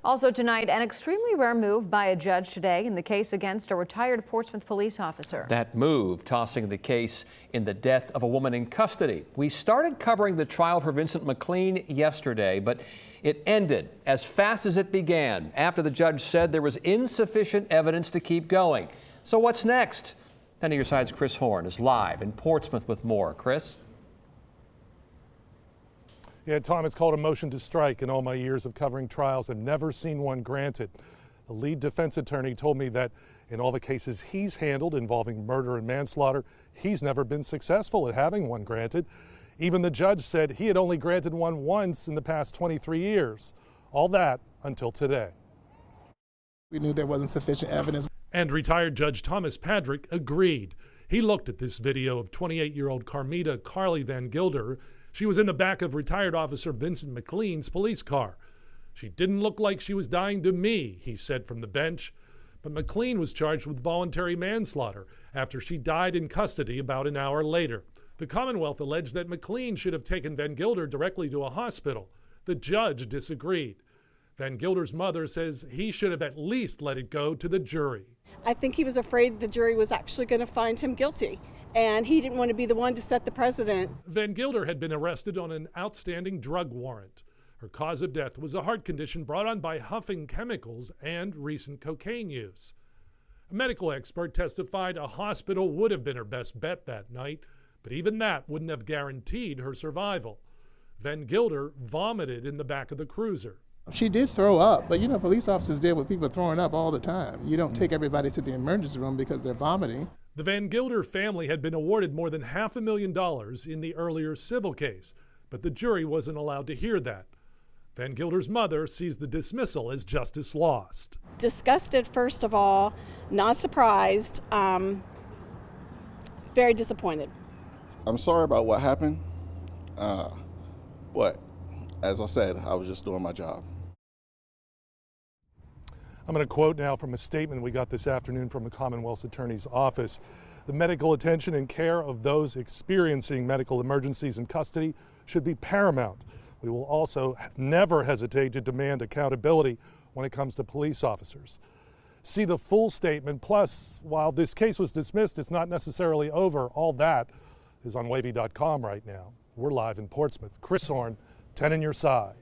Also tonight, an extremely rare move by a judge today in the case against a retired Portsmouth police officer. That move tossing the case in the death of a woman in custody. We started covering the trial for Vincent McClean yesterday, but it ended as fast as it began after the judge said there was insufficient evidence to keep going. So what's next? 10 to your side's Chris Horn is live in Portsmouth with more. Chris? Yeah, Tom, it's called a motion to strike. In all my years of covering trials, I've never seen one granted. The lead defense attorney told me that in all the cases he's handled involving murder and manslaughter, he's never been successful at having one granted. Even the judge said he had only granted one once in the past 23 years. All that until today. We knew there wasn't sufficient evidence. And retired Judge Thomas Padrick agreed. He looked at this video of 28-year-old Carmita Carly Van Gilder. She was in the back of retired officer Vincent McClean's police car. She didn't look like she was dying to me, he said from the bench. But McClean was charged with voluntary manslaughter after she died in custody about an hour later. The Commonwealth alleged that McClean should have taken Van Gilder directly to a hospital. The judge disagreed. Van Gilder's mother says he should have at least let it go to the jury. I think he was afraid the jury was actually going to find him guilty, and he didn't want to be the one to set the precedent. Van Gilder had been arrested on an outstanding drug warrant. Her cause of death was a heart condition brought on by huffing chemicals and recent cocaine use. A medical expert testified a hospital would have been her best bet that night, but even that wouldn't have guaranteed her survival. Van Gilder vomited in the back of the cruiser. She did throw up, but you know, police officers deal with people throwing up all the time. You don't take everybody to the emergency room because they're vomiting. The Van Gilder family had been awarded more than $500,000 in the earlier civil case, but the jury wasn't allowed to hear that. Van Gilder's mother sees the dismissal as justice lost. Disgusted, first of all, not surprised, very disappointed. I'm sorry about what happened, but as I said, I was just doing my job. I'm going to quote now from a statement we got this afternoon from the Commonwealth's attorney's office. The medical attention and care of those experiencing medical emergencies in custody should be paramount. We will also never hesitate to demand accountability when it comes to police officers. See the full statement. Plus, while this case was dismissed, it's not necessarily over. All that is on wavy.com right now. We're live in Portsmouth. Chris Horn, 10 on your side.